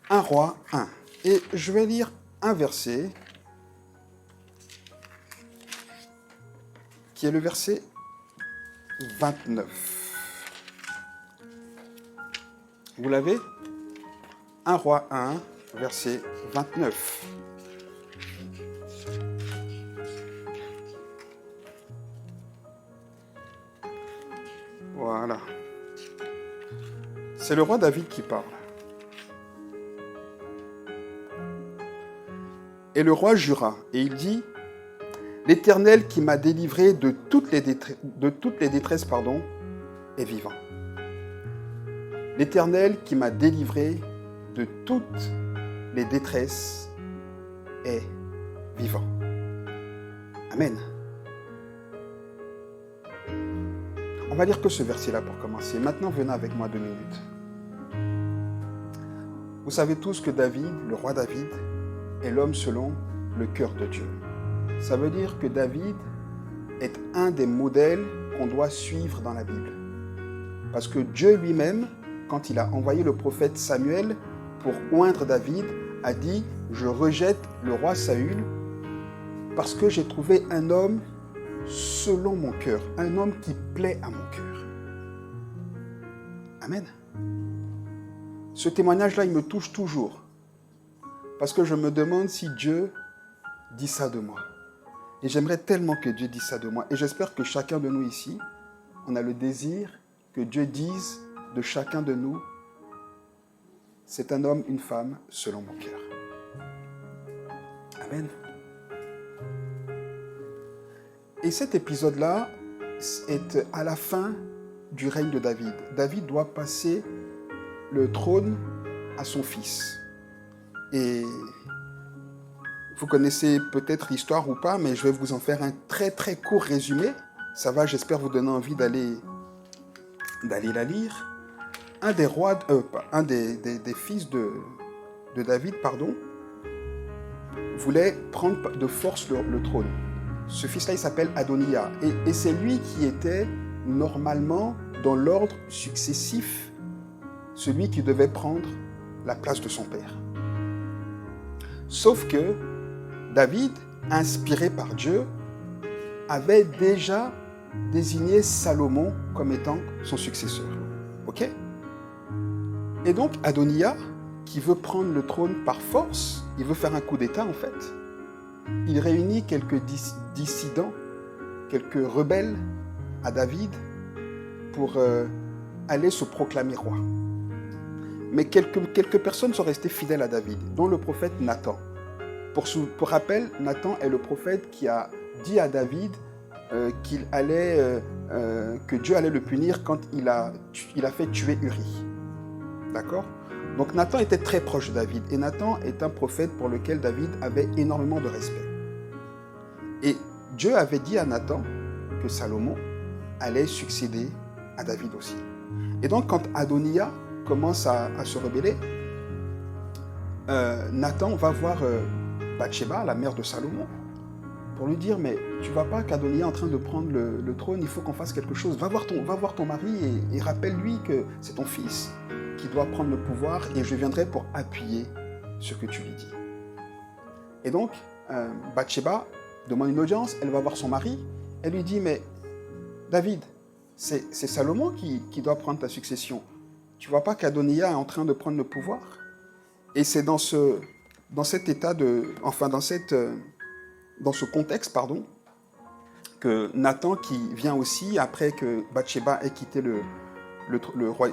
1 Roi 1. Et je vais lire un verset qui est le verset 29. Vous l'avez? 1 Roi 1, verset 29. Voilà. C'est le roi David qui parle. Et le roi jura, et il dit, l'Éternel qui m'a délivré de toutes les détresses, est vivant. L'Éternel qui m'a délivré de toutes les détresses est vivant. Amen. On va lire que ce verset-là pour commencer. Maintenant, venez avec moi 2 minutes. Vous savez tous que David, le roi David, est l'homme selon le cœur de Dieu. Ça veut dire que David est un des modèles qu'on doit suivre dans la Bible. Parce que Dieu lui-même, quand il a envoyé le prophète Samuel pour oindre David, a dit « Je rejette le roi Saül parce que j'ai trouvé un homme selon mon cœur, un homme qui plaît à mon cœur. » Amen. Ce témoignage-là, il me touche toujours. Parce que je me demande si Dieu dit ça de moi. Et j'aimerais tellement que Dieu dise ça de moi. Et j'espère que chacun de nous ici, on a le désir que Dieu dise de chacun de nous, c'est un homme, une femme, selon mon cœur. Amen. Et cet épisode-là est à la fin du règne de David. David doit passer le trône à son fils. Et vous connaissez peut-être l'histoire ou pas, mais je vais vous en faire un très très court résumé. Ça va, j'espère vous donner envie d'aller la lire. Un des rois, des fils de David, voulait prendre de force le trône. Ce fils-là, il s'appelle Adoniya. Et c'est lui qui était normalement, dans l'ordre successif, celui qui devait prendre la place de son père. Sauf que David, inspiré par Dieu, avait déjà désigné Salomon comme étant son successeur. Ok? Et donc Adoniya, qui veut prendre le trône par force, il veut faire un coup d'État en fait, il réunit quelques dissidents, quelques rebelles à David pour aller se proclamer roi. Mais quelques personnes sont restées fidèles à David, dont le prophète Nathan. Pour rappel, Nathan est le prophète qui a dit à David que Dieu allait le punir quand il a fait tuer Uri. D'accord? Donc Nathan était très proche de David. Et Nathan est un prophète pour lequel David avait énormément de respect. Et Dieu avait dit à Nathan que Salomon allait succéder à David aussi. Et donc quand Adoniya commence à se rebeller, Nathan va voir Bathsheba, la mère de Salomon, pour lui dire, mais tu ne vois pas qu'Adoniya est en train de prendre le trône, il faut qu'on fasse quelque chose. Va voir ton mari et rappelle-lui que c'est ton fils qui doit prendre le pouvoir et je viendrai pour appuyer ce que tu lui dis. Et donc, Bathsheba demande une audience, elle va voir son mari, elle lui dit, mais David, c'est Salomon qui doit prendre ta succession. Tu ne vois pas qu'Adoniya est en train de prendre le pouvoir? Et c'est dans ce contexte, que Nathan, qui vient aussi, après que Bathsheba ait quitté le roi,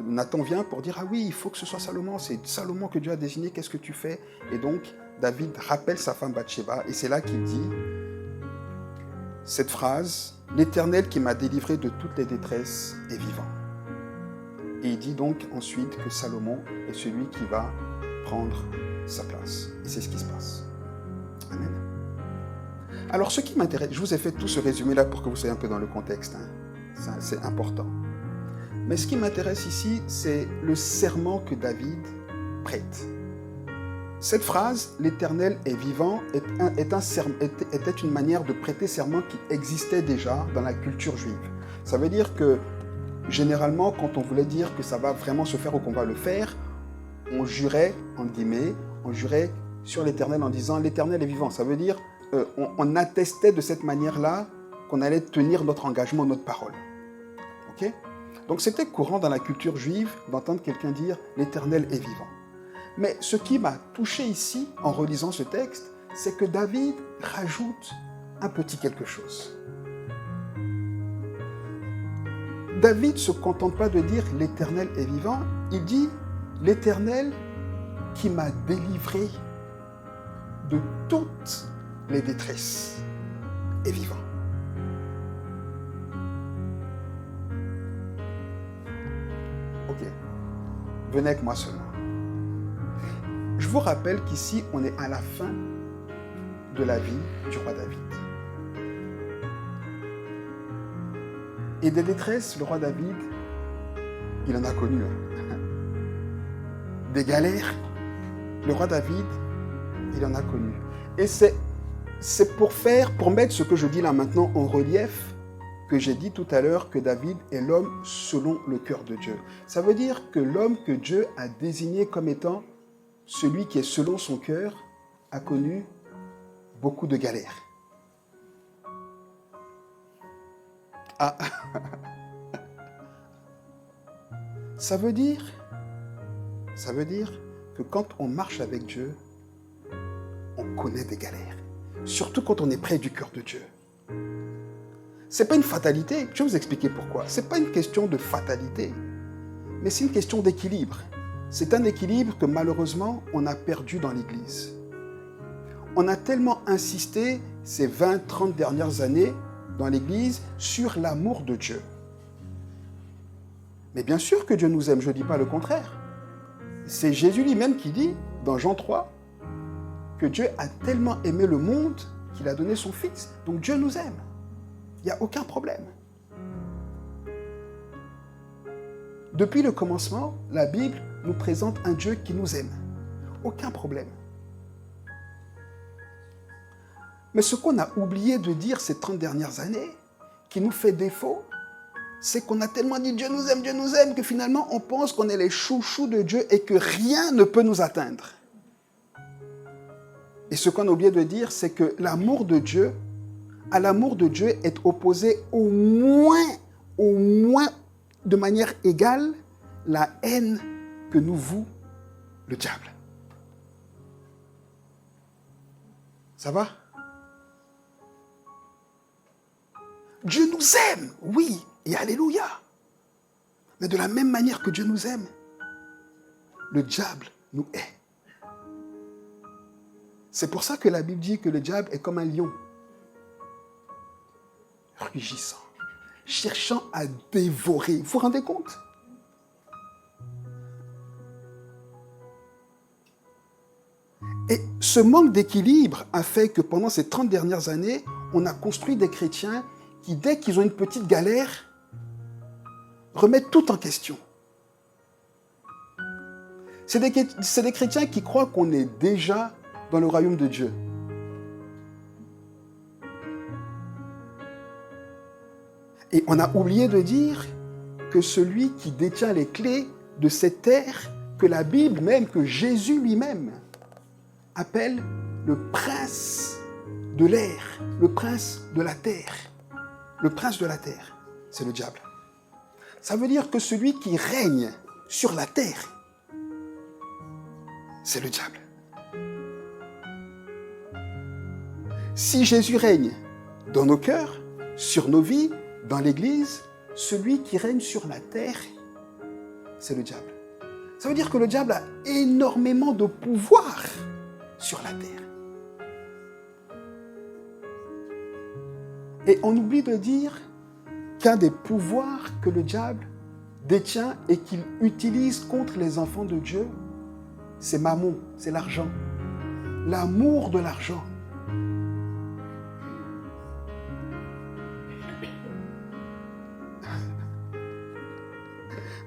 Nathan vient pour dire, ah oui, il faut que ce soit Salomon, c'est Salomon que Dieu a désigné, qu'est-ce que tu fais? Et donc, David rappelle sa femme Bathsheba, et c'est là qu'il dit cette phrase, l'Éternel qui m'a délivré de toutes les détresses est vivant. Et il dit donc ensuite que Salomon est celui qui va prendre sa place. Et c'est ce qui se passe. Amen. Alors, ce qui m'intéresse, je vous ai fait tout ce résumé-là pour que vous soyez un peu dans le contexte. C'est important. Mais ce qui m'intéresse ici, c'est le serment que David prête. Cette phrase, l'Éternel est vivant, était une manière de prêter serment qui existait déjà dans la culture juive. Ça veut dire que généralement, quand on voulait dire que ça va vraiment se faire ou qu'on va le faire, on jurait, en guillemets, on jurait sur l'Éternel en disant l'Éternel est vivant. Ça veut dire, on attestait de cette manière-là qu'on allait tenir notre engagement, notre parole. Ok? Donc c'était courant dans la culture juive d'entendre quelqu'un dire l'Éternel est vivant. Mais ce qui m'a touché ici, en relisant ce texte, c'est que David rajoute un petit quelque chose. David ne se contente pas de dire l'Éternel est vivant, il dit l'Éternel qui m'a délivré de toutes les détresses est vivant. Ok, venez avec moi seulement. Je vous rappelle qu'ici, on est à la fin de la vie du roi David. Et des détresses, le roi David, il en a connu. Des galères, le roi David, il en a connu. Et c'est pour mettre ce que je dis là maintenant en relief, que j'ai dit tout à l'heure que David est l'homme selon le cœur de Dieu. Ça veut dire que l'homme que Dieu a désigné comme étant celui qui est selon son cœur a connu beaucoup de galères. Ah, ça veut dire que quand on marche avec Dieu, on connaît des galères. Surtout quand on est près du cœur de Dieu. C'est pas une fatalité. Je vais vous expliquer pourquoi. C'est pas une question de fatalité, mais c'est une question d'équilibre. C'est un équilibre que malheureusement, on a perdu dans l'Église. On a tellement insisté ces 20, 30 dernières années dans l'Église sur l'amour de Dieu. Mais bien sûr que Dieu nous aime, je ne dis pas le contraire. C'est Jésus lui-même qui dit, dans Jean 3, que Dieu a tellement aimé le monde qu'il a donné son Fils. Donc Dieu nous aime. Il n'y a aucun problème. Depuis le commencement, la Bible nous présente un Dieu qui nous aime. Aucun problème. Mais ce qu'on a oublié de dire ces 30 dernières années, qui nous fait défaut, c'est qu'on a tellement dit Dieu nous aime, que finalement on pense qu'on est les chouchous de Dieu et que rien ne peut nous atteindre. Et ce qu'on a oublié de dire, c'est que l'amour de Dieu, à l'amour de Dieu est opposé au moins de manière égale, la haine que nous voue le diable. Ça va? Dieu nous aime, oui, et alléluia. Mais de la même manière que Dieu nous aime, le diable nous hait. C'est pour ça que la Bible dit que le diable est comme un lion, rugissant, cherchant à dévorer. Vous vous rendez compte? Et ce manque d'équilibre a fait que pendant ces 30 dernières années, on a construit des chrétiens qui, dès qu'ils ont une petite galère, remettent tout en question. C'est des chrétiens qui croient qu'on est déjà dans le royaume de Dieu. Et on a oublié de dire que celui qui détient les clés de cette terre, que la Bible même, que Jésus lui-même appelle le prince de l'air, le prince de la terre. Le prince de la terre, c'est le diable. Ça veut dire que celui qui règne sur la terre, c'est le diable. Si Jésus règne dans nos cœurs, sur nos vies, dans l'Église, celui qui règne sur la terre, c'est le diable. Ça veut dire que le diable a énormément de pouvoir sur la terre. Et on oublie de dire qu'un des pouvoirs que le diable détient et qu'il utilise contre les enfants de Dieu, c'est Mammon, c'est l'argent. L'amour de l'argent.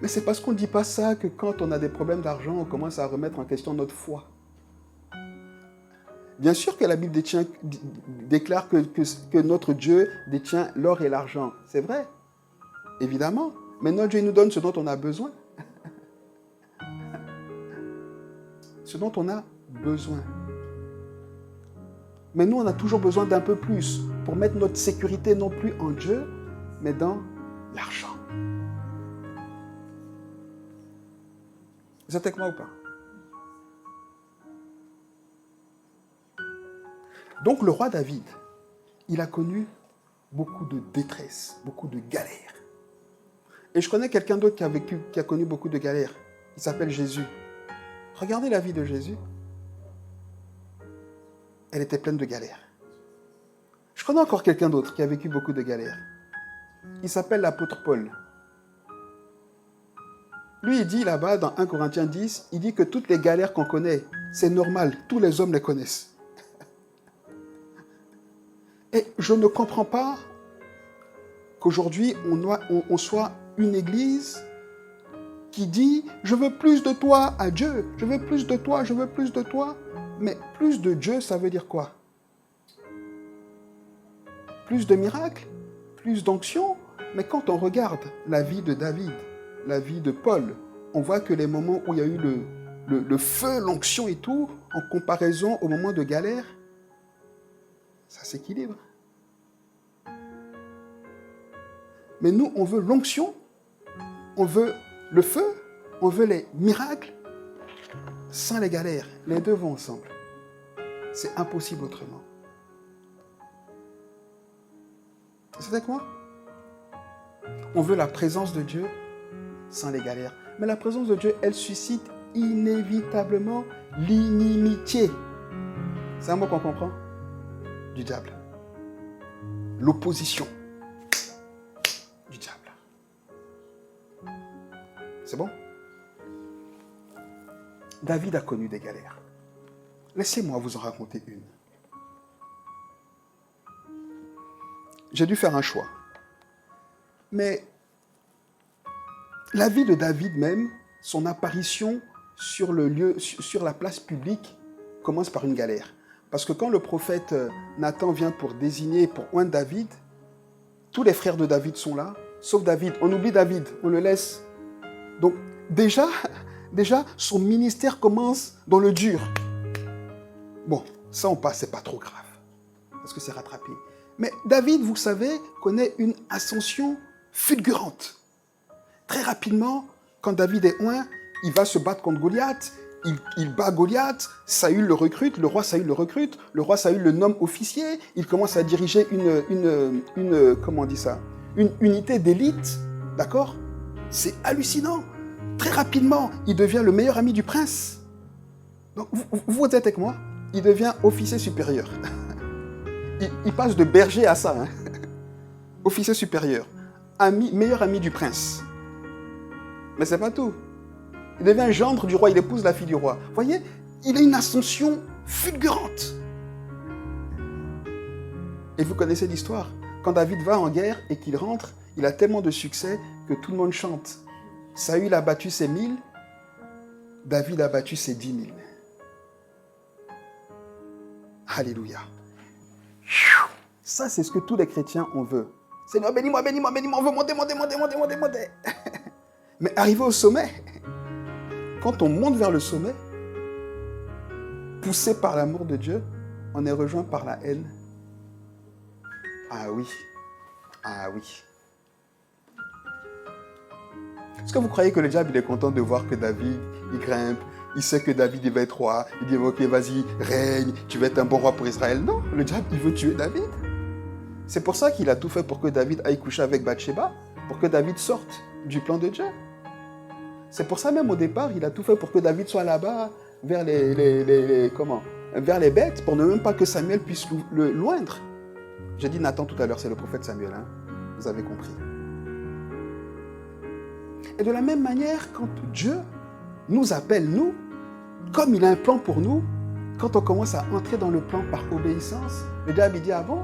Mais c'est parce qu'on ne dit pas ça que quand on a des problèmes d'argent, on commence à remettre en question notre foi. Bien sûr que la Bible déclare que notre Dieu détient l'or et l'argent. C'est vrai, évidemment. Mais notre Dieu nous donne ce dont on a besoin. Ce dont on a besoin. Mais nous, on a toujours besoin d'un peu plus pour mettre notre sécurité non plus en Dieu, mais dans l'argent. Vous êtes avec moi ou pas? Donc le roi David, il a connu beaucoup de détresse, beaucoup de galères. Et je connais quelqu'un d'autre qui a connu beaucoup de galères. Il s'appelle Jésus. Regardez la vie de Jésus. Elle était pleine de galères. Je connais encore quelqu'un d'autre qui a vécu beaucoup de galères. Il s'appelle l'apôtre Paul. Lui, il dit là-bas, dans 1 Corinthiens 10, il dit que toutes les galères qu'on connaît, c'est normal, tous les hommes les connaissent. Et je ne comprends pas qu'aujourd'hui, on soit une église qui dit « Je veux plus de toi à Dieu, je veux plus de toi, je veux plus de toi ». Mais plus de Dieu, ça veut dire quoi? Plus de miracles, plus d'onction. Mais quand on regarde la vie de David, la vie de Paul, on voit que les moments où il y a eu le feu, l'onction et tout, en comparaison au moment de galère, ça s'équilibre. Mais nous, on veut l'onction, on veut le feu, on veut les miracles, sans les galères. Les deux vont ensemble. C'est impossible autrement. C'est avec moi? On veut la présence de Dieu sans les galères. Mais la présence de Dieu, elle suscite inévitablement l'inimitié. C'est un mot qu'on comprend? Du diable. L'opposition du diable. C'est bon? David a connu des galères. Laissez-moi vous en raconter une. J'ai dû faire un choix. Mais la vie de David même, son apparition sur le lieu, sur la place publique, commence par une galère. Parce que quand le prophète Nathan vient pour désigner, pour oindre David, tous les frères de David sont là, sauf David. On oublie David, on le laisse. Donc déjà, son ministère commence dans le dur. Bon, ça on passe, c'est pas trop grave, parce que c'est rattrapé. Mais David, vous savez, connaît une ascension fulgurante. Très rapidement, quand David est oint, il va se battre contre Goliath, il bat Goliath, Saül le recrute, le roi Saül le recrute, le roi Saül le nomme officier, il commence à diriger comment on dit ça, une unité d'élite, d'accord? C'est hallucinant. Très rapidement, il devient le meilleur ami du prince. Donc, vous êtes avec moi? Il devient officier supérieur. Il passe de berger à ça. Hein. Officier supérieur. Meilleur ami du prince. Mais c'est pas tout. Il devient gendre du roi, il épouse la fille du roi. Vous voyez, il a une ascension fulgurante. Et vous connaissez l'histoire. Quand David va en guerre et qu'il rentre, il a tellement de succès que tout le monde chante. Saül a battu ses 1000, David a battu ses 10 000. Alléluia. Ça, c'est ce que tous les chrétiens, on veut. Seigneur, bénis-moi, bénis-moi, bénis-moi, on veut monter. Mais arrivé au sommet, quand on monte vers le sommet, poussé par l'amour de Dieu, on est rejoint par la haine. Ah oui. Est-ce que vous croyez que le diable il est content de voir que David, il grimpe, il sait que David il va être roi, il dit ok vas-y, règne, tu vas être un bon roi pour Israël? Non, le diable il veut tuer David. C'est pour ça qu'il a tout fait pour que David aille coucher avec Bathsheba, pour que David sorte du plan de Dieu. C'est pour ça même au départ, il a tout fait pour que David soit là-bas, vers vers les bêtes, pour ne même pas que Samuel puisse le loindre. J'ai dit Nathan tout à l'heure, c'est le prophète Samuel, hein? Vous avez compris. Et de la même manière, quand Dieu nous appelle, nous, comme il a un plan pour nous, quand on commence à entrer dans le plan par obéissance, le diable il dit, ah bon,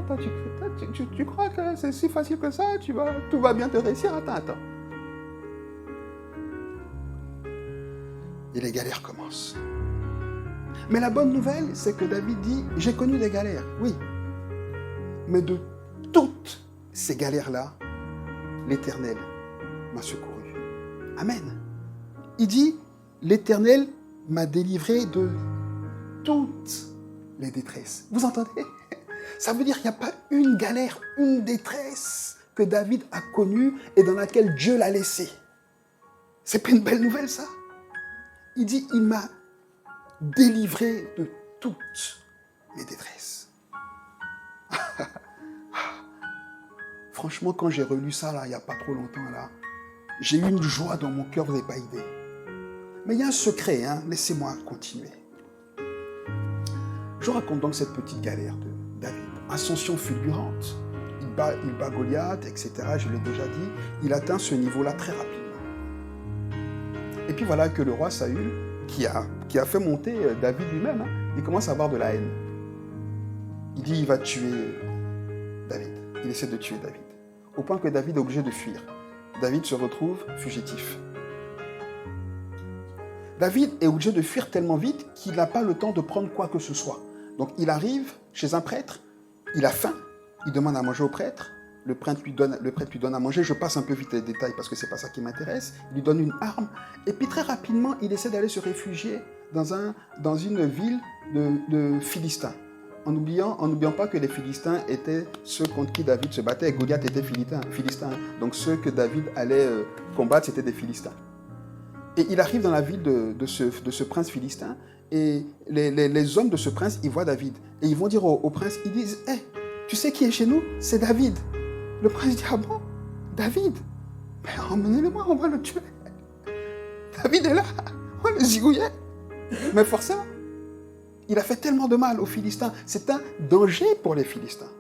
tu crois que c'est si facile que ça, tout va bien te réussir, attends. Et les galères commencent. Mais la bonne nouvelle, c'est que David dit, j'ai connu des galères, oui. Mais de toutes ces galères-là, l'Éternel m'a secouru. Amen. Il dit, l'Éternel m'a délivré de toutes les détresses. Vous entendez? Ça veut dire qu'il n'y a pas une galère, une détresse que David a connue et dans laquelle Dieu l'a laissé. C'est pas une belle nouvelle, ça? Il dit, il m'a délivré de toutes mes détresses. Franchement, quand j'ai relu ça, là, il n'y a pas trop longtemps, là, j'ai eu une joie dans mon cœur, vous n'avez pas idée. Mais il y a un secret, hein, laissez-moi continuer. Je raconte donc cette petite galère de David. Ascension fulgurante. Il bat Goliath, etc. Je l'ai déjà dit. Il atteint ce niveau-là très rapidement. Et puis voilà que le roi Saül, qui a fait monter David lui-même, hein, il commence à avoir de la haine. Il dit il va tuer David. Il essaie de tuer David. Au point que David est obligé de fuir. David se retrouve fugitif. David est obligé de fuir tellement vite qu'il n'a pas le temps de prendre quoi que ce soit. Donc il arrive chez un prêtre, il a faim, il demande à manger au prêtre, le prêtre lui donne à manger, je passe un peu vite les détails parce que ce n'est pas ça qui m'intéresse, il lui donne une arme, et puis très rapidement, il essaie d'aller se réfugier dans une ville de Philistins. En n'oubliant pas que les Philistins étaient ceux contre qui David se battait, et Goliath était Philistin. Donc ceux que David allait combattre, c'était des Philistins. Et il arrive dans la ville de ce prince philistin, et les hommes de ce prince, ils voient David. Et ils vont dire au prince, ils disent, « Hey, tu sais qui est chez nous? C'est David. » Le prince dit, « Ah bon? David? Mais emmenez-le-moi, on va le tuer. David est là, on va le zigouiller. » Mais forcément, il a fait tellement de mal aux Philistins. C'est un danger pour les Philistins.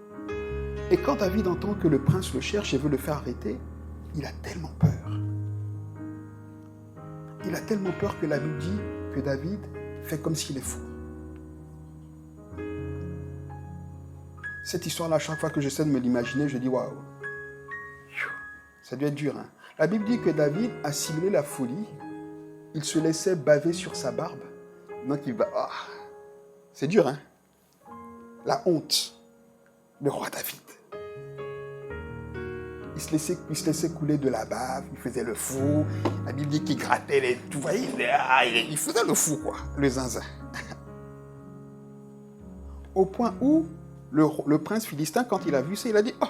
Et quand David entend que le prince le cherche et veut le faire arrêter, il a tellement peur. Il a tellement peur que la Bible dit que David fait comme s'il est fou. Cette histoire-là, à chaque fois que j'essaie de me l'imaginer, je dis waouh, ça doit être dur. Hein? La Bible dit que David a simulé la folie. Il se laissait baver sur sa barbe. Donc il va. Oh, c'est dur, hein? La honte. Le roi David. Il se laissait couler de la bave, il faisait le fou. La Bible dit qu'il grattait les... Vous voyez, il faisait le fou, quoi, le zinzin. Au point où le prince philistin, quand il a vu ça, il a dit « Oh,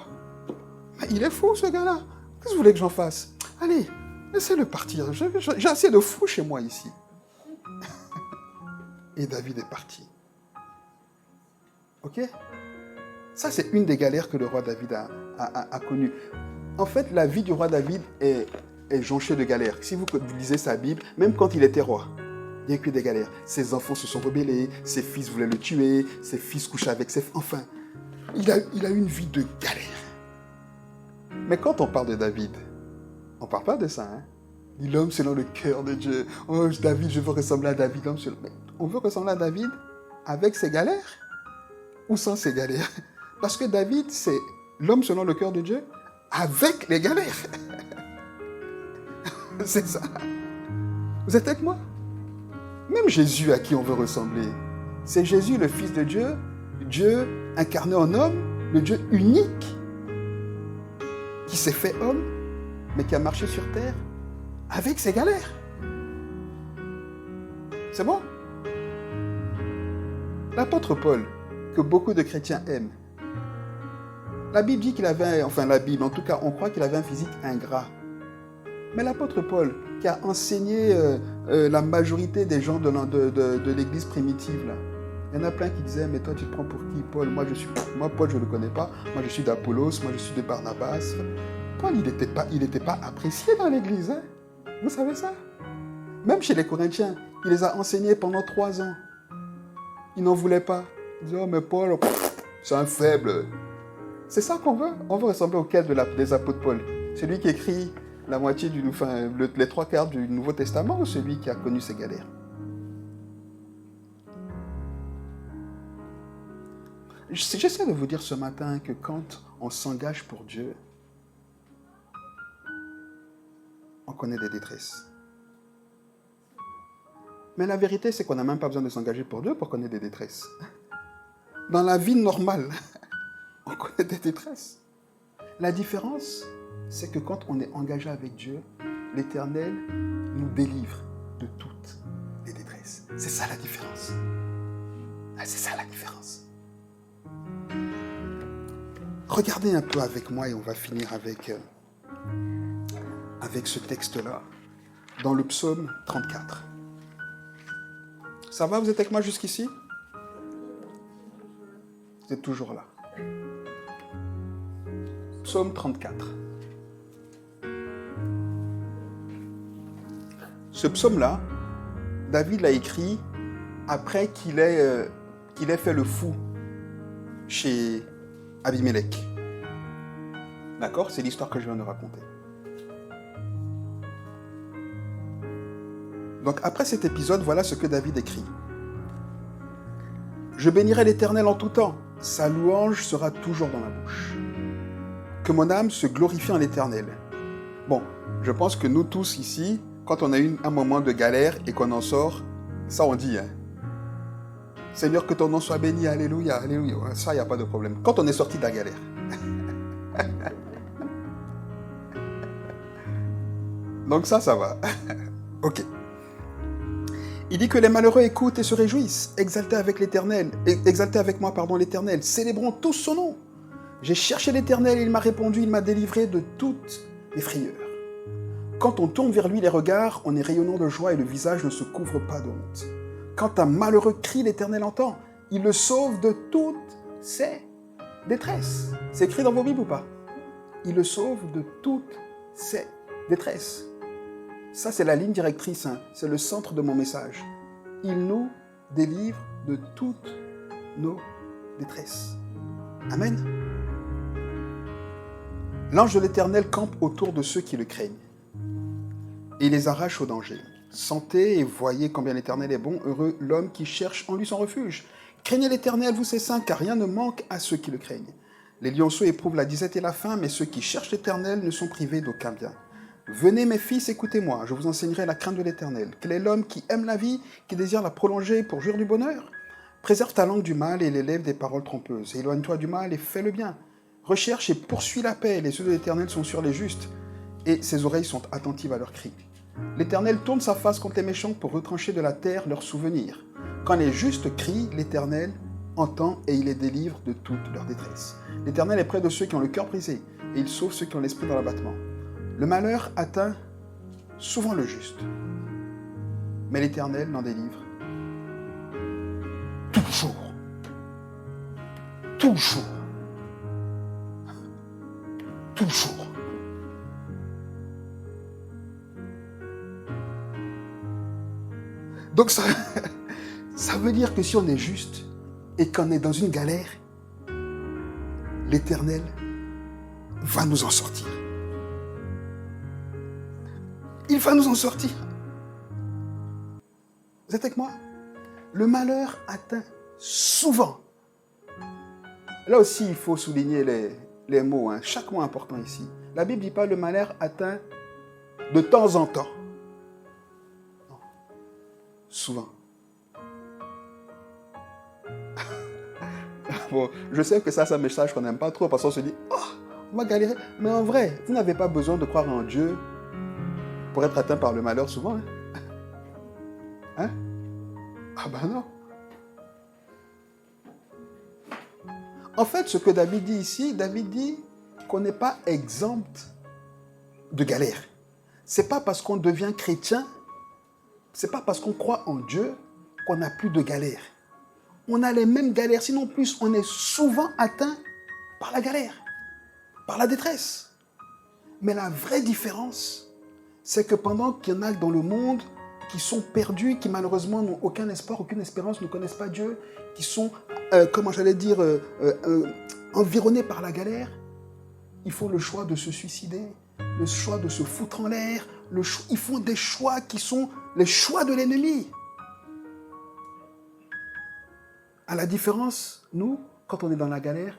mais il est fou, ce gars-là. Qu'est-ce que vous voulez que j'en fasse? Allez, laissez-le partir. J'ai assez de fous chez moi ici. » Et David est parti. Ok? Ça, c'est une des galères que le roi David a connues. En fait, la vie du roi David est jonchée de galères. Si vous lisez sa Bible, même quand il était roi, il n'y a que des galères. Ses enfants se sont rebellés, ses fils voulaient le tuer, ses fils couchaient avec ses... Enfin, il a eu une vie de galère. Mais quand on parle de David, on ne parle pas de ça. Hein? Il dit l'homme selon le cœur de Dieu. Oh, David, je veux ressembler à David. Mais on veut ressembler à David avec ses galères ou sans ses galères? Parce que David, c'est l'homme selon le cœur de Dieu avec les galères. C'est ça. Vous êtes avec moi? Même Jésus à qui on veut ressembler, c'est Jésus, le Fils de Dieu, Dieu incarné en homme, le Dieu unique, qui s'est fait homme, mais qui a marché sur terre avec ses galères. C'est bon? L'apôtre Paul, que beaucoup de chrétiens aiment, la Bible dit qu'il avait, enfin la Bible, en tout cas, on croit qu'il avait un physique ingrat. Mais l'apôtre Paul, qui a enseigné la majorité des gens de l'église primitive, là, il y en a plein qui disaient, mais toi tu te prends pour qui, Paul? Moi, Paul, je ne le connais pas. Moi, je suis d'Apollos, moi, je suis de Barnabas. Paul, il n'était pas apprécié dans l'église. Hein? Vous savez ça? Même chez les Corinthiens, il les a enseignés pendant 3 ans. Ils n'en voulaient pas. Ils disaient, oh, mais Paul, c'est un faible. C'est ça qu'on veut. On veut ressembler auquel des apôtres Paul. Celui qui écrit la moitié les 3/4 du Nouveau Testament ou celui qui a connu ses galères? J'essaie de vous dire ce matin que quand on s'engage pour Dieu, on connaît des détresses. Mais la vérité, c'est qu'on n'a même pas besoin de s'engager pour Dieu pour connaître des détresses. Dans la vie normale, on connaît des détresses. La différence, c'est que quand on est engagé avec Dieu, l'Éternel nous délivre de toutes les détresses. C'est ça la différence. C'est ça la différence. Regardez un peu avec moi et on va finir avec ce texte-là, dans le psaume 34. Ça va, vous êtes avec moi jusqu'ici? Vous êtes toujours là. Psaume 34. Ce psaume-là, David l'a écrit après qu'il ait fait le fou chez Abimelech. D'accord? C'est l'histoire que je viens de raconter. Donc après cet épisode, voilà ce que David écrit. Je bénirai l'Éternel en tout temps, sa louange sera toujours dans ma bouche. Que mon âme se glorifie en l'Éternel. Bon, je pense que nous tous ici, quand on a eu un moment de galère et qu'on en sort, ça on dit, hein. Seigneur, que ton nom soit béni, alléluia, alléluia. Ça, il n'y a pas de problème. Quand on est sorti de la galère. Donc ça va. Ok. Il dit que les malheureux écoutent et se réjouissent. Exaltez avec moi, l'Éternel. Célébrons tous son nom. J'ai cherché l'Éternel et il m'a répondu, il m'a délivré de toutes mes frayeurs. Quand on tourne vers lui les regards, on est rayonnant de joie et le visage ne se couvre pas de honte. Quand un malheureux crie, l'Éternel entend. Il le sauve de toutes ses détresses. C'est écrit dans vos Bibles ou pas? Il le sauve de toutes ses détresses. Ça, c'est la ligne directrice, hein. C'est le centre de mon message. Il nous délivre de toutes nos détresses. Amen. L'ange de l'Éternel campe autour de ceux qui le craignent et il les arrache au danger. Sentez et voyez combien l'Éternel est bon, heureux l'homme qui cherche en lui son refuge. Craignez l'Éternel, vous ses saints, car rien ne manque à ceux qui le craignent. Les lionceaux éprouvent la disette et la faim, mais ceux qui cherchent l'Éternel ne sont privés d'aucun bien. Venez mes fils, écoutez-moi, je vous enseignerai la crainte de l'Éternel. Quel est l'homme qui aime la vie, qui désire la prolonger pour jouir du bonheur? Préserve ta langue du mal et les lèvres des paroles trompeuses. Éloigne-toi du mal et fais le bien. Recherche et poursuis la paix. Les yeux de l'Éternel sont sur les justes et ses oreilles sont attentives à leurs cris. L'Éternel tourne sa face contre les méchants pour retrancher de la terre leurs souvenirs. Quand les justes crient, l'Éternel entend et il les délivre de toute leur détresse. L'Éternel est près de ceux qui ont le cœur brisé et il sauve ceux qui ont l'esprit dans l'abattement. Le malheur atteint souvent le juste, mais l'Éternel l'en délivre toujours. Toujours. Toujours. Donc ça veut dire que si on est juste et qu'on est dans une galère, l'Éternel va nous en sortir. Il va nous en sortir. Vous êtes avec moi? Le malheur atteint souvent. Là aussi, il faut souligner les mots. Hein. Chaque mot est important ici. La Bible ne dit pas le malheur atteint de temps en temps. Non. Souvent. Bon, je sais que ça, c'est un message qu'on n'aime pas trop parce qu'on se dit, oh, on va galérer. Mais en vrai, vous n'avez pas besoin de croire en Dieu pour être atteint par le malheur souvent. Hein? Ah ben non. En fait, ce que David dit ici, David dit qu'on n'est pas exempt de galère. C'est pas parce qu'on devient chrétien, c'est pas parce qu'on croit en Dieu qu'on n'a plus de galère. On a les mêmes galères, sinon plus, on est souvent atteint par la galère, par la détresse. Mais la vraie différence, c'est que pendant qu'il y en a dans le monde qui sont perdus, qui malheureusement n'ont aucun espoir, aucune espérance, ne connaissent pas Dieu, qui sont, environnés par la galère, ils font le choix de se suicider, le choix de se foutre en l'air, ils font des choix qui sont les choix de l'ennemi. À la différence, nous, quand on est dans la galère,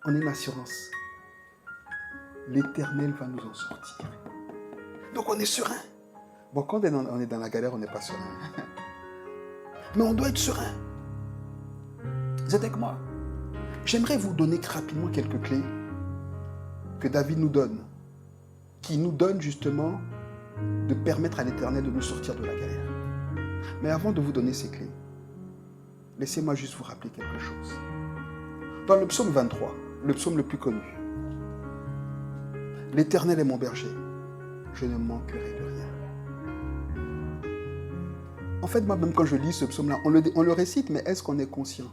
on a une assurance. L'Éternel va nous en sortir. Donc on est serein. Bon, quand on est dans la galère, on n'est pas serein. Mais on doit être serein. Vous êtes avec moi? J'aimerais vous donner rapidement quelques clés que David nous donne qui nous donne justement de permettre à l'Éternel de nous sortir de la galère. Mais avant de vous donner ces clés, laissez-moi juste vous rappeler quelque chose. Dans le psaume 23, le psaume le plus connu, « L'Éternel est mon berger, je ne manquerai de rien. » En fait, moi, même quand je lis ce psaume-là, on le récite, mais est-ce qu'on est conscient?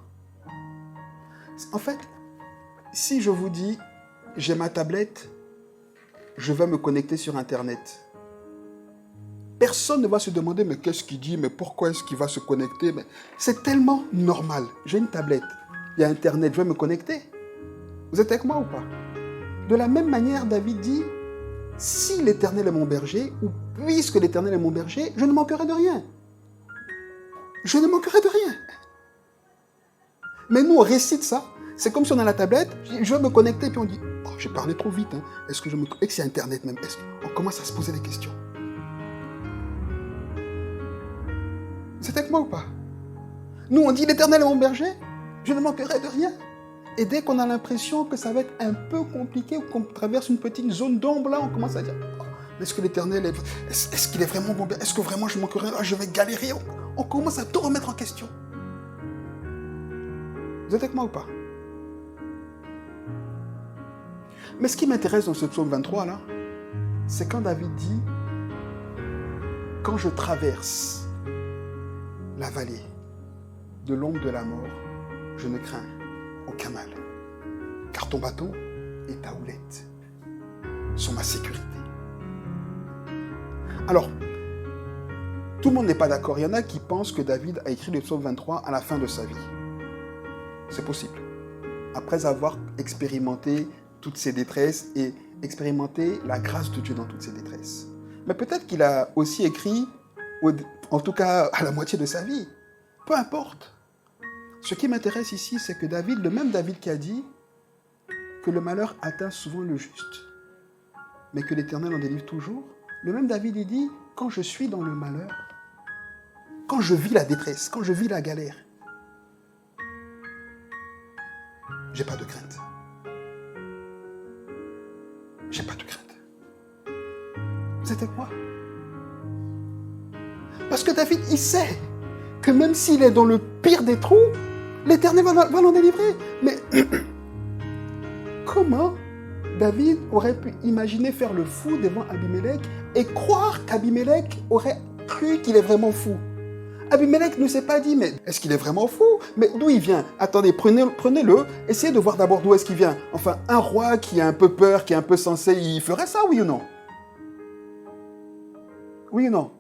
En fait, si je vous dis, j'ai ma tablette, je vais me connecter sur Internet, personne ne va se demander, mais qu'est-ce qu'il dit, mais pourquoi est-ce qu'il va se connecter? Mais c'est tellement normal. J'ai une tablette, il y a Internet, je vais me connecter. Vous êtes avec moi ou pas? De la même manière, David dit, si l'Éternel est mon berger, ou puisque l'Éternel est mon berger, je ne manquerai de rien. Je ne manquerai de rien. Mais nous, on récite ça. C'est comme si on a la tablette, je vais me connecter, puis on dit, oh, j'ai parlé trop vite. Hein. Est-ce que je me connecte? S'il y a Internet même, on commence à se poser des questions. C'est avec moi ou pas? Nous, on dit, l'Éternel est mon berger, je ne manquerai de rien. Et dès qu'on a l'impression que ça va être un peu compliqué, ou qu'on traverse une petite zone d'ombre, là, on commence à dire, oh, est-ce que l'Éternel est-ce qu'il est vraiment bon berger? Est-ce que vraiment je manquerai? Je vais galérer. On commence à tout remettre en question. Vous êtes avec moi ou pas? Mais ce qui m'intéresse dans ce psaume 23, là, c'est quand David dit, quand je traverse la vallée de l'ombre de la mort, je ne crains aucun mal, car ton bâton et ta houlette sont ma sécurité. Alors, tout le monde n'est pas d'accord. Il y en a qui pensent que David a écrit le psaume 23 à la fin de sa vie. C'est possible. Après avoir expérimenté toutes ses détresses et expérimenté la grâce de Dieu dans toutes ses détresses. Mais peut-être qu'il a aussi écrit, en tout cas à la moitié de sa vie. Peu importe. Ce qui m'intéresse ici, c'est que David, le même David qui a dit que le malheur atteint souvent le juste, mais que l'Éternel en délivre toujours, le même David, il dit, quand je suis dans le malheur, quand je vis la détresse, quand je vis la galère, j'ai pas de crainte. J'ai pas de crainte. Vous êtes avec moi? Parce que David, il sait que même s'il est dans le pire des trous, l'Éternel va l'en délivrer. Mais comment David aurait pu imaginer faire le fou devant Abimelech et croire qu'Abimelech aurait cru qu'il est vraiment fou? Abimelech ne s'est pas dit, mais est-ce qu'il est vraiment fou? Mais d'où il vient? Attendez, prenez-le, essayez de voir d'abord d'où est-ce qu'il vient. Enfin, un roi qui a un peu peur, qui est un peu sensé, il ferait ça, oui ou non? Oui ou non?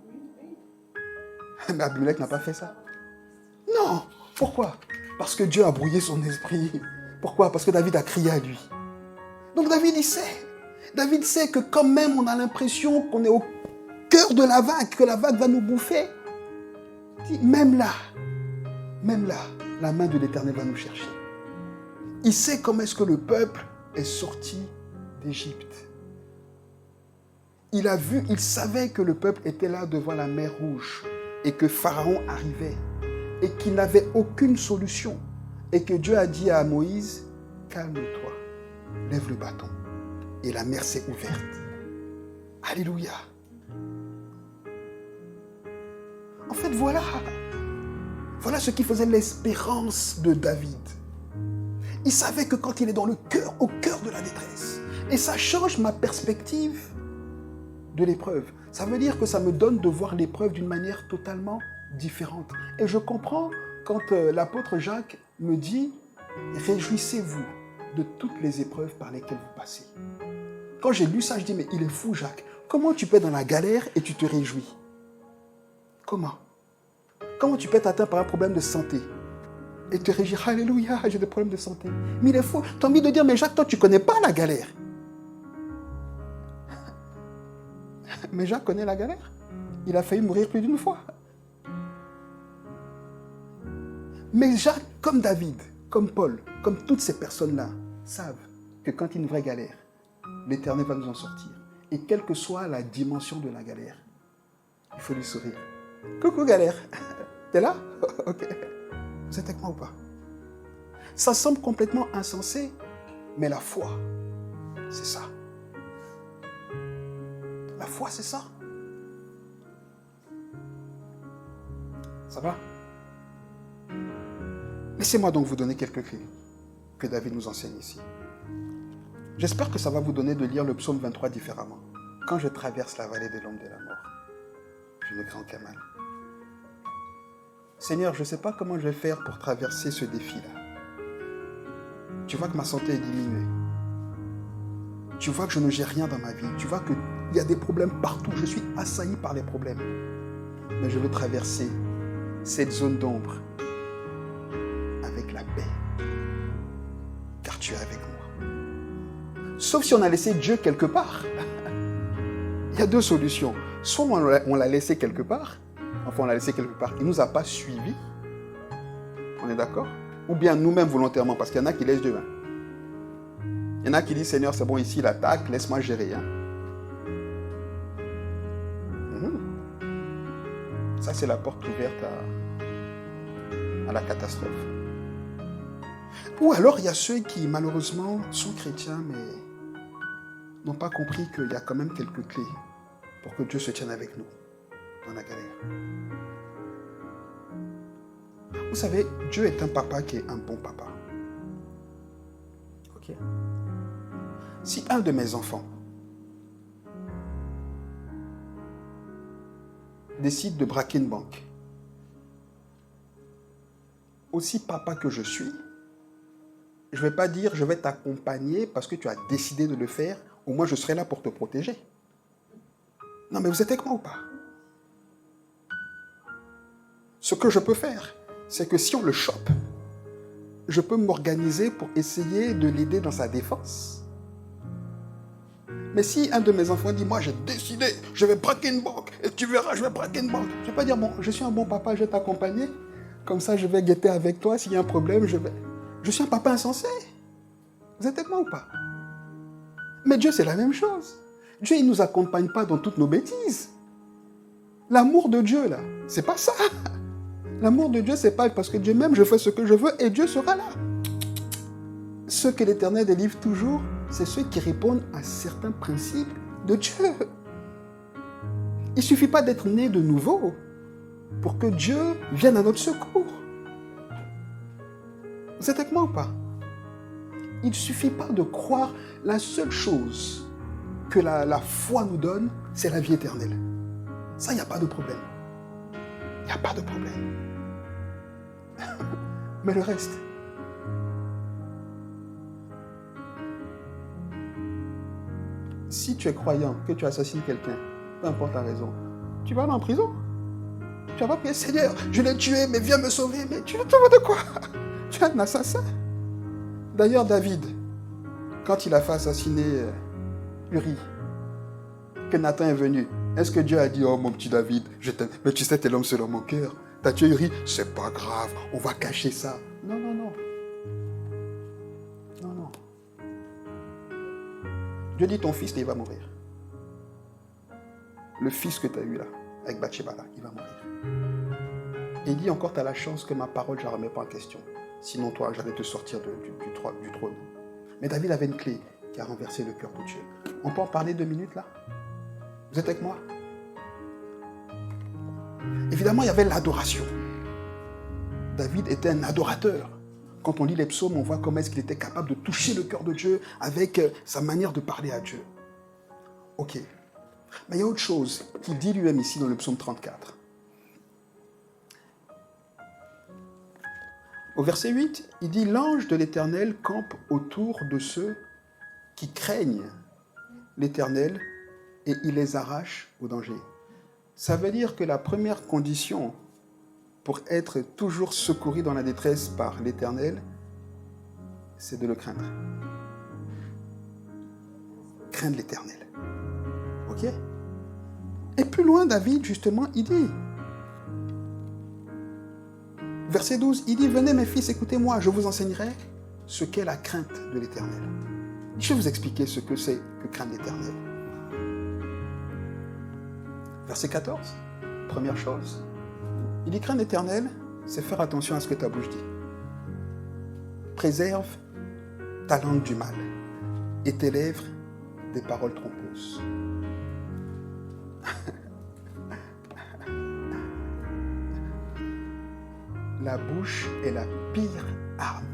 Mais Abimelech n'a pas fait ça. Non. Pourquoi? Parce que Dieu a brouillé son esprit. Pourquoi? Parce que David a crié à lui. Donc David, il sait. David sait que quand même on a l'impression qu'on est au cœur de la vague, que la vague va nous bouffer. Même là, la main de l'Éternel va nous chercher. Il sait comment est-ce que le peuple est sorti d'Égypte. Il savait que le peuple était là devant la mer Rouge et que Pharaon arrivait et qu'il n'avait aucune solution et que Dieu a dit à Moïse, calme-toi, lève le bâton. Et la mer s'est ouverte. Alléluia. En fait, voilà ce qui faisait l'espérance de David. Il savait que quand il est au cœur de la détresse, et ça change ma perspective de l'épreuve. Ça veut dire que ça me donne de voir l'épreuve d'une manière totalement différente. Et je comprends quand l'apôtre Jacques me dit « Réjouissez-vous de toutes les épreuves par lesquelles vous passez. » Quand j'ai lu ça, je dis « Mais il est fou, Jacques. Comment tu peux être dans la galère et tu te réjouis? Comment? Comment tu peux être atteint par un problème de santé et te réjouir, alléluia, j'ai des problèmes de santé. Mais il est fou. Tu as envie de dire, mais Jacques, toi, tu ne connais pas la galère. Mais Jacques connaît la galère. Il a failli mourir plus d'une fois. Mais Jacques, comme David, comme Paul, comme toutes ces personnes-là, savent que quand il y a une vraie galère, l'Éternel va nous en sortir. Et quelle que soit la dimension de la galère, il faut lui sourire. Coucou galère, t'es là? Ok. Vous êtes avec moi ou pas? Ça semble complètement insensé, mais la foi, c'est ça. foi, c'est ça. Ça va? Laissez-moi donc vous donner quelques clés que David nous enseigne ici. J'espère que ça va vous donner de lire le psaume 23 différemment. Quand je traverse la vallée de l'ombre de la mort, je ne crains aucun mal. Seigneur, je ne sais pas comment je vais faire pour traverser ce défi-là. Tu vois que ma santé est diminuée. Tu vois que je ne gère rien dans ma vie. Tu vois qu'il y a des problèmes partout. Je suis assailli par les problèmes. Mais je veux traverser cette zone d'ombre avec la paix. Car tu es avec moi. Sauf si on a laissé Dieu quelque part. Il y a deux solutions. Soit on l'a laissé quelque part. Enfin, on l'a laissé quelque part. Il ne nous a pas suivis. On est d'accord? Ou bien nous-mêmes volontairement. Parce qu'il y en a qui laissent Dieu. Il y en a qui disent, Seigneur, c'est bon, ici, il attaque, laisse-moi gérer. Ça, c'est la porte ouverte à la catastrophe. Ou alors, il y a ceux qui, malheureusement, sont chrétiens, mais n'ont pas compris qu'il y a quand même quelques clés pour que Dieu se tienne avec nous dans la galère. Vous savez, Dieu est un papa qui est un bon papa. Ok? Si un de mes enfants décide de braquer une banque, aussi papa que je suis, je ne vais pas dire je vais t'accompagner parce que tu as décidé de le faire, au moins je serai là pour te protéger. Non, mais vous êtes avec moi ou pas? Ce que je peux faire, c'est que si on le chope, je peux m'organiser pour essayer de l'aider dans sa défense. Mais si un de mes enfants dit, moi j'ai décidé, je vais braquer une banque, et tu verras, je vais braquer une banque. Je ne vais pas dire, bon, je suis un bon papa, je vais t'accompagner, comme ça je vais guetter avec toi, s'il y a un problème, je suis un papa insensé. Vous êtes avec moi ou pas? Mais Dieu, c'est la même chose. Dieu, il ne nous accompagne pas dans toutes nos bêtises. L'amour de Dieu, là, c'est pas ça. L'amour de Dieu, c'est pas parce que Dieu m'aime, je fais ce que je veux et Dieu sera là. Ceux que l'Éternel délivre toujours, c'est ceux qui répondent à certains principes de Dieu. Il ne suffit pas d'être né de nouveau pour que Dieu vienne à notre secours. Vous êtes avec moi ou pas? Il ne suffit pas de croire. La seule chose que la foi nous donne, c'est la vie éternelle. Ça, il n'y a pas de problème. Il n'y a pas de problème. Mais le reste, si tu es croyant, que tu assassines quelqu'un, peu importe la raison, tu vas aller en prison. Tu vas pas prier, Seigneur, je l'ai tué, mais viens me sauver. Mais tu veux de quoi? Tu es un assassin. D'ailleurs, David, quand il a fait assassiner Uri, que Nathan est venu, est-ce que Dieu a dit, oh mon petit David, je t'aime, mais tu sais, t'es l'homme selon mon cœur. T'as tué Uri, c'est pas grave, on va cacher ça. Non, non, non. Non, non. Dieu dit, ton fils, il va mourir. Le fils que tu as eu là, avec Bathsheba là, il va mourir. Et il dit encore, tu as la chance que ma parole, je ne la remets pas en question. Sinon, toi, j'allais te sortir du trône. Mais David avait une clé qui a renversé le cœur de Dieu. On peut en parler 2 minutes là? Vous êtes avec moi? Évidemment, il y avait l'adoration. David était un adorateur. Quand on lit les psaumes, on voit comment est-ce qu'il était capable de toucher le cœur de Dieu avec sa manière de parler à Dieu. Ok. Mais il y a autre chose qu'il dit lui-même ici dans le psaume 34. Au verset 8, il dit « L'ange de l'Éternel campe autour de ceux qui craignent l'Éternel et il les arrache au danger. » Ça veut dire que la première condition pour être toujours secouru dans la détresse par l'Éternel, c'est de le craindre. Craindre l'Éternel. Ok? Et plus loin, David, justement, il dit, verset 12, il dit, « Venez mes fils, écoutez-moi, je vous enseignerai ce qu'est la crainte de l'Éternel. » Je vais vous expliquer ce que c'est que craindre l'Éternel. Verset 14, première chose, il dit, craindre l'Éternel, c'est faire attention à ce que ta bouche dit. Préserve ta langue du mal et tes lèvres des paroles trompeuses. La bouche est la pire arme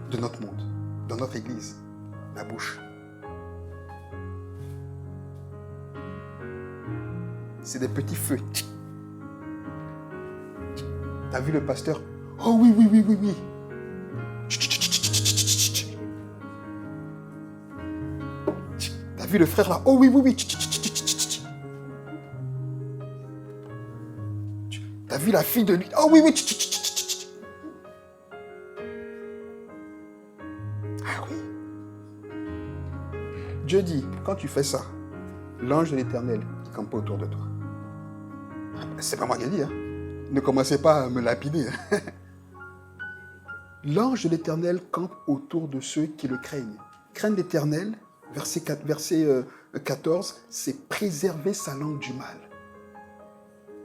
de notre monde, dans notre église. La bouche. C'est des petits feux. T'as vu le pasteur? Oh oui, oui, oui, oui, oui. T'as vu le frère là? Oh oui, oui, oui. T'as vu la fille de lui? Oh oui, oui. Ah oui. Dieu dit, quand tu fais ça, l'ange de l'Éternel qui campe autour de toi. C'est pas moi qui ai dit, hein. Ne commencez pas à me lapider. L'ange de l'Éternel campe autour de ceux qui le craignent. Craindre l'Éternel, verset 14, c'est préserver sa langue du mal.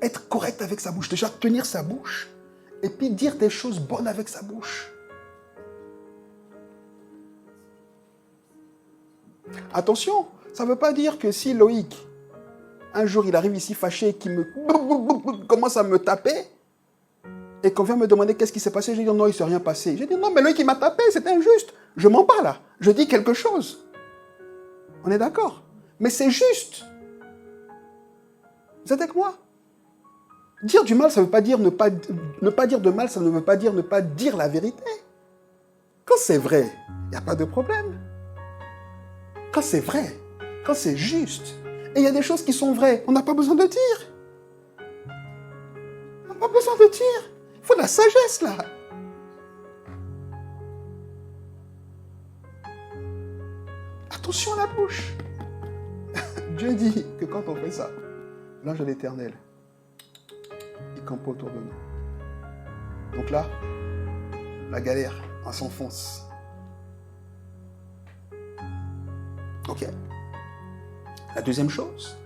Être correct avec sa bouche. Déjà, tenir sa bouche et puis dire des choses bonnes avec sa bouche. Attention, ça ne veut pas dire que si Loïc, un jour, il arrive ici fâché, qu'il commence à me taper, et qu'on vient me demander qu'est-ce qui s'est passé, je dis non, il ne s'est rien passé. Je dis non, mais Loïc, il m'a tapé, c'est injuste. Je mens pas là, je dis quelque chose. On est d'accord? Mais c'est juste. Vous êtes avec moi? Dire du mal, ça ne veut pas dire ne pas dire de mal, ça ne veut pas dire ne pas dire la vérité. Quand c'est vrai, il n'y a pas de problème. Quand c'est vrai, quand c'est juste, et il y a des choses qui sont vraies, on n'a pas besoin de dire. On n'a pas besoin de dire. Il faut de la sagesse là. Attention à la bouche. Dieu dit que quand on fait ça, l'ange de l'Éternel, il campe autour de nous. Donc là, la galère, on s'enfonce. Ok. La deuxième chose,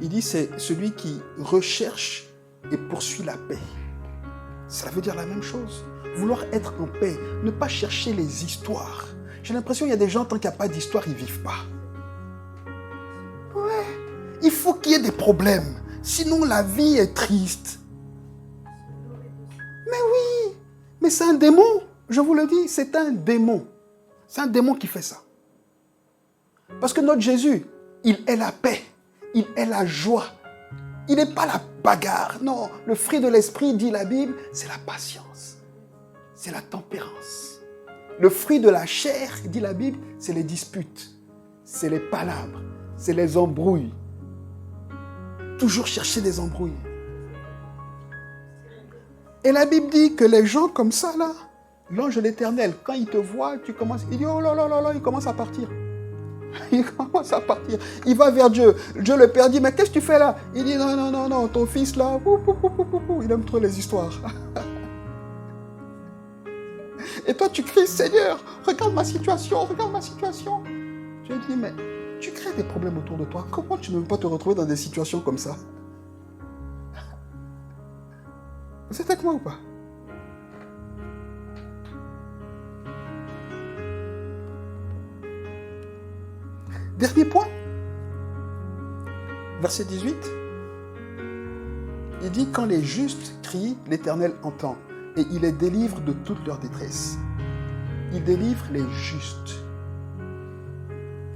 il dit c'est celui qui recherche et poursuit la paix. Ça veut dire la même chose. Vouloir être en paix, ne pas chercher les histoires. J'ai l'impression qu'il y a des gens, tant qu'il n'y a pas d'histoire, ils ne vivent pas. Ouais. Il faut qu'il y ait des problèmes. Sinon, la vie est triste. Mais oui, mais c'est un démon. Je vous le dis, c'est un démon. C'est un démon qui fait ça. Parce que notre Jésus, il est la paix, il est la joie. Il n'est pas la bagarre. Non, le fruit de l'esprit, dit la Bible, c'est la patience. C'est la tempérance. Le fruit de la chair, dit la Bible, c'est les disputes. C'est les palabres. C'est les embrouilles. Toujours chercher des embrouilles. Et la Bible dit que les gens comme ça, là, l'ange de l'Éternel, quand il te voit, tu commences, il dit, oh là là là là, il commence à partir. Il commence à partir. Il va vers Dieu. Dieu le Père dit, mais qu'est-ce que tu fais là? Il dit, non, non, non, non, ton fils là, il aime trop les histoires. Et toi, tu cries, Seigneur, regarde ma situation, regarde ma situation. Je dis, mais tu crées des problèmes autour de toi. Comment tu ne veux pas te retrouver dans des situations comme ça? Vous êtes avec moi ou pas? Dernier point, verset 18, il dit, quand les justes crient, l'Éternel entend, et il les délivre de toute leur détresse. Il délivre les justes.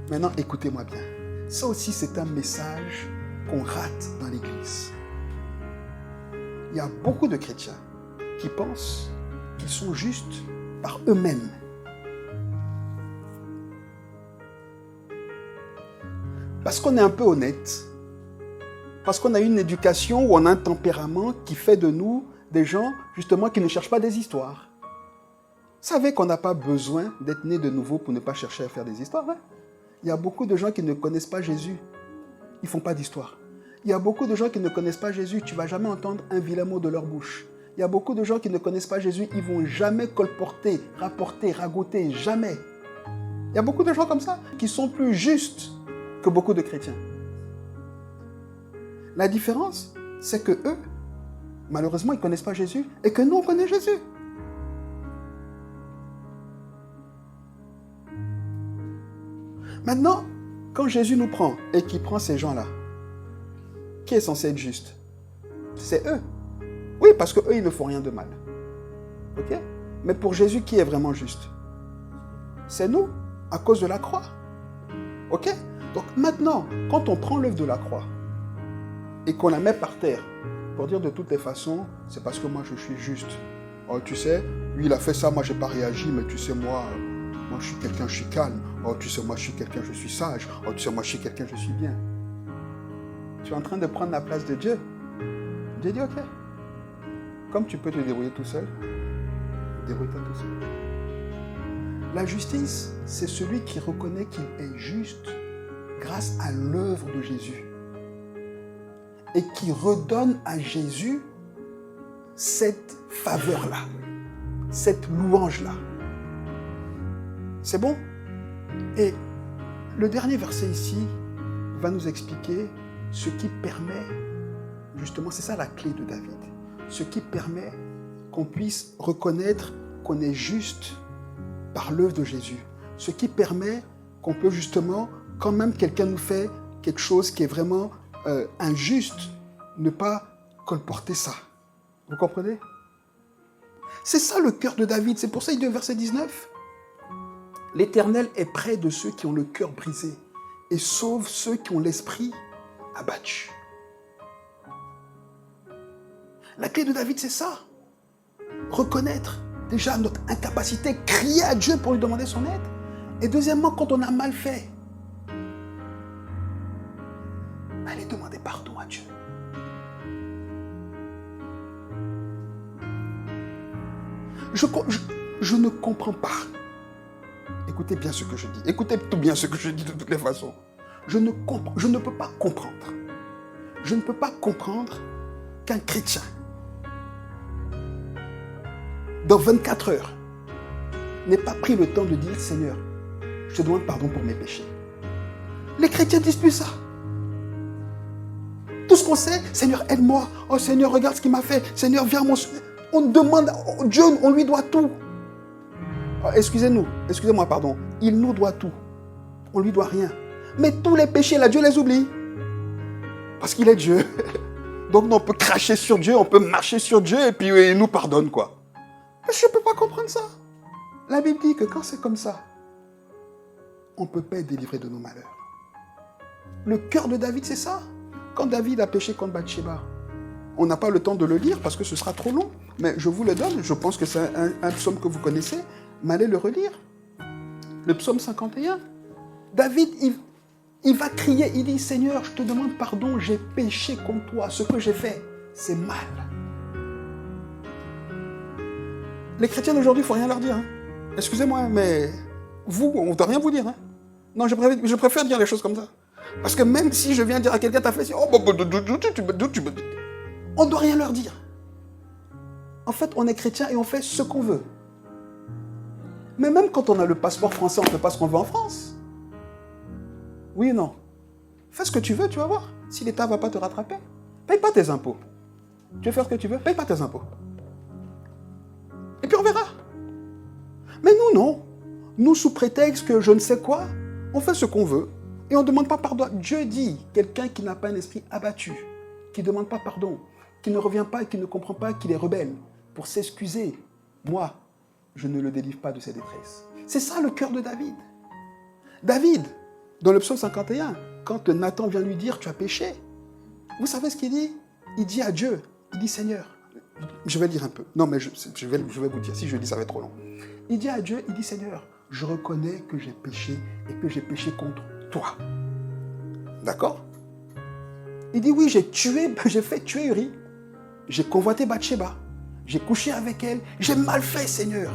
Maintenant, écoutez-moi bien. Ça aussi, c'est un message qu'on rate dans l'Église. Il y a beaucoup de chrétiens qui pensent qu'ils sont justes par eux-mêmes. Parce qu'on est un peu honnête, parce qu'on a une éducation ou on a un tempérament qui fait de nous des gens, justement, qui ne cherchent pas des histoires. Vous savez qu'on n'a pas besoin d'être né de nouveau pour ne pas chercher à faire des histoires. Hein? Il y a beaucoup de gens qui ne connaissent pas Jésus. Ils ne font pas d'histoire. Il y a beaucoup de gens qui ne connaissent pas Jésus. Tu ne vas jamais entendre un vilain mot de leur bouche. Il y a beaucoup de gens qui ne connaissent pas Jésus. Ils ne vont jamais colporter, rapporter, ragoter. Jamais. Il y a beaucoup de gens comme ça qui sont plus justes que beaucoup de chrétiens. La différence, c'est que eux, malheureusement, ils ne connaissent pas Jésus et que nous, on connaît Jésus. Maintenant, Quand Jésus nous prend et qu'il prend ces gens-là, qui est censé être juste? C'est eux. Oui, parce qu'eux, ils ne font rien de mal. Ok? Mais pour Jésus, qui est vraiment juste? C'est nous, à cause de la croix. Ok? Donc maintenant, quand on prend l'œuvre de la croix et qu'on la met par terre, pour dire de toutes les façons, c'est parce que moi je suis juste. Oh, tu sais, lui il a fait ça, moi j'ai pas réagi, mais tu sais, moi je suis quelqu'un, je suis calme. Oh, tu sais, moi je suis quelqu'un, je suis sage. Oh, tu sais, moi je suis quelqu'un, je suis bien. Tu es en train de prendre la place de Dieu. Dieu dit, ok. Comme tu peux te débrouiller tout seul, débrouille-toi tout seul. La justice, c'est celui qui reconnaît qu'il est juste grâce à l'œuvre de Jésus et qui redonne à Jésus cette faveur-là, cette louange-là. C'est bon? Et le dernier verset ici va nous expliquer ce qui permet, justement, c'est ça la clé de David, ce qui permet qu'on puisse reconnaître qu'on est juste par l'œuvre de Jésus, ce qui permet qu'on peut justement, quand même quelqu'un nous fait quelque chose qui est vraiment injuste, ne pas colporter ça. Vous comprenez? C'est ça le cœur de David, c'est pour ça il dit au verset 19, « L'Éternel est près de ceux qui ont le cœur brisé et sauve ceux qui ont l'esprit abattu. » La clé de David, c'est ça. Reconnaître déjà notre incapacité, crier à Dieu pour lui demander son aide. Et deuxièmement, quand on a mal fait, allez demander pardon à Dieu. Je ne comprends pas. Écoutez bien ce que je dis. Écoutez tout bien ce que je dis de toutes les façons. Je ne peux pas comprendre. Je ne peux pas comprendre qu'un chrétien, dans 24 heures, n'ait pas pris le temps de dire, Seigneur, je te demande pardon pour mes péchés. Les chrétiens disent plus ça. Tout ce qu'on sait, Seigneur, aide-moi. Oh Seigneur, regarde ce qu'il m'a fait. Seigneur, viens mon... On demande, Dieu, on lui doit tout. Oh, excusez-moi, pardon. Il nous doit tout. On lui doit rien. Mais tous les péchés, là, Dieu les oublie. Parce qu'il est Dieu. Donc on peut cracher sur Dieu, on peut marcher sur Dieu et puis il nous pardonne, quoi. Je ne peux pas comprendre ça. La Bible dit que quand c'est comme ça, on ne peut pas être délivré de nos malheurs. Le cœur de David, c'est ça. Quand David a péché contre Bathsheba, on n'a pas le temps de le lire parce que ce sera trop long, mais je vous le donne, je pense que c'est un psaume que vous connaissez, mais allez le relire. Le psaume 51. David, il va crier, il dit, Seigneur, je te demande pardon, j'ai péché contre toi, ce que j'ai fait, c'est mal. Les chrétiens d'aujourd'hui, il ne faut rien leur dire. Hein. Excusez-moi, mais vous, on ne doit rien vous dire. Hein. Non, je préfère dire les choses comme ça. Parce que même si je viens dire à quelqu'un, t'as fait oh, on ne doit rien leur dire. En fait, on est chrétien et on fait ce qu'on veut. Mais même quand on a le passeport français, on ne fait pas ce qu'on veut en France. Oui ou non? Fais ce que tu veux, tu vas voir. Si l'État ne va pas te rattraper, paye pas tes impôts. Tu veux faire ce que tu veux, paye pas tes impôts. Et puis on verra. Mais nous, non. Nous, sous prétexte que je ne sais quoi, on fait ce qu'on veut. Et on ne demande pas pardon. Dieu dit, quelqu'un qui n'a pas un esprit abattu, qui ne demande pas pardon, qui ne revient pas et qui ne comprend pas qu'il est rebelle, pour s'excuser, moi, je ne le délivre pas de ses détresses. C'est ça le cœur de David. David, dans le psaume 51, quand Nathan vient lui dire, tu as péché, vous savez ce qu'il dit? Il dit à Dieu, il dit, Seigneur, je vais lire un peu. Non, mais je vais vous dire, si je lis, ça va être trop long. Il dit à Dieu, il dit, Seigneur, je reconnais que j'ai péché et que j'ai péché contre toi. D'accord? Il dit, oui, j'ai fait tuer Uri. J'ai convoité Bathsheba. J'ai couché avec elle. J'ai mal fait, Seigneur.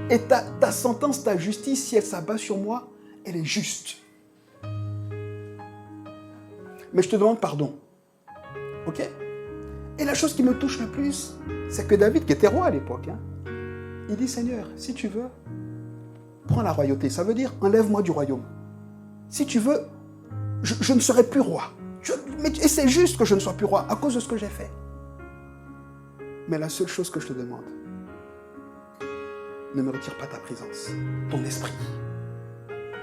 Et ta sentence, ta justice, si elle s'abat sur moi, elle est juste. Mais je te demande pardon. Ok? Et la chose qui me touche le plus, c'est que David, qui était roi à l'époque, hein, il dit, Seigneur, si tu veux, prends la royauté. Ça veut dire, enlève-moi du royaume. Si tu veux, je ne serai plus roi. Et c'est juste que je ne sois plus roi à cause de ce que j'ai fait. Mais la seule chose que je te demande, ne me retire pas ta présence, ton esprit.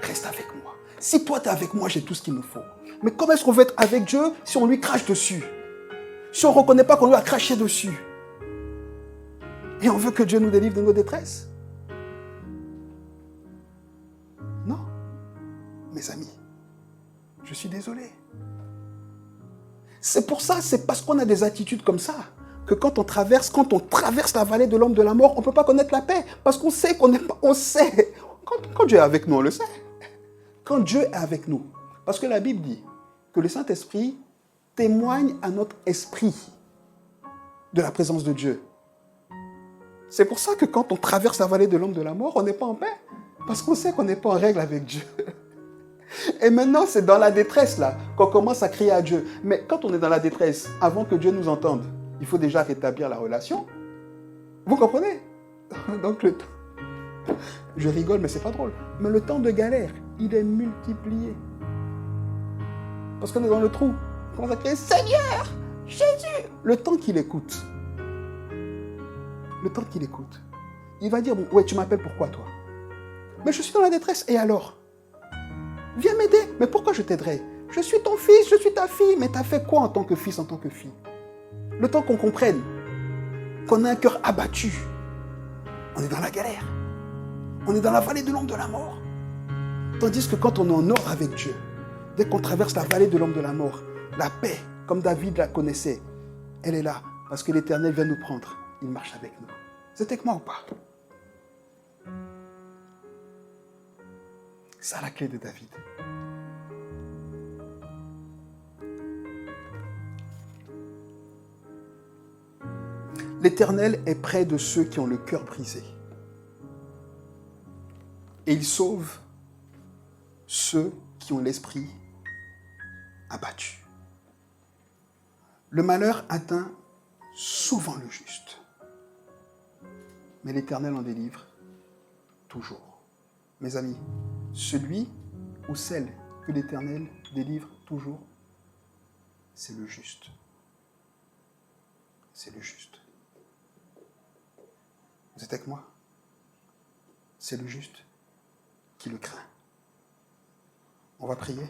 Reste avec moi. Si toi, tu es avec moi, j'ai tout ce qu'il me faut. Mais comment est-ce qu'on veut être avec Dieu si on lui crache dessus? Si on ne reconnaît pas qu'on lui a craché dessus? Et on veut que Dieu nous délivre de nos détresses? Non, mes amis, je suis désolé. C'est pour ça, c'est parce qu'on a des attitudes comme ça, que quand on traverse la vallée de l'ombre de la mort, on ne peut pas connaître la paix. Parce qu'on sait qu'on n'est pas, on sait. Quand Dieu est avec nous, on le sait. Quand Dieu est avec nous. Parce que la Bible dit que le Saint-Esprit témoigne à notre esprit de la présence de Dieu. C'est pour ça que quand on traverse la vallée de l'ombre de la mort, on n'est pas en paix. Parce qu'on sait qu'on n'est pas en règle avec Dieu. Et maintenant, c'est dans la détresse là qu'on commence à crier à Dieu. Mais quand on est dans la détresse, avant que Dieu nous entende, il faut déjà rétablir la relation. Vous comprenez? Donc le temps... Je rigole, mais c'est pas drôle. Mais le temps de galère, il est multiplié. Parce qu'on est dans le trou. On commence à crier, Seigneur, Jésus. Le temps qu'il écoute. Le temps qu'il écoute. Il va dire, bon, ouais, tu m'appelles pourquoi toi? Mais je suis dans la détresse. Et alors? Viens m'aider. Mais pourquoi je t'aiderai? Je suis ton fils, je suis ta fille. Mais tu as fait quoi en tant que fils, en tant que fille? Le temps qu'on comprenne qu'on a un cœur abattu. On est dans la galère. On est dans la vallée de l'ombre de la mort. Tandis que quand on est en ordre avec Dieu, dès qu'on traverse la vallée de l'ombre de la mort, la paix, comme David la connaissait, elle est là. Parce que l'Éternel vient nous prendre. Il marche avec nous. C'est avec moi ou pas? C'est ça la clé de David. L'Éternel est près de ceux qui ont le cœur brisé. Et il sauve ceux qui ont l'esprit abattu. Le malheur atteint souvent le juste. Mais l'Éternel en délivre toujours. Mes amis, celui ou celle que l'Éternel délivre toujours, c'est le juste. C'est le juste. Vous êtes avec moi? C'est le juste qui le craint. On va prier.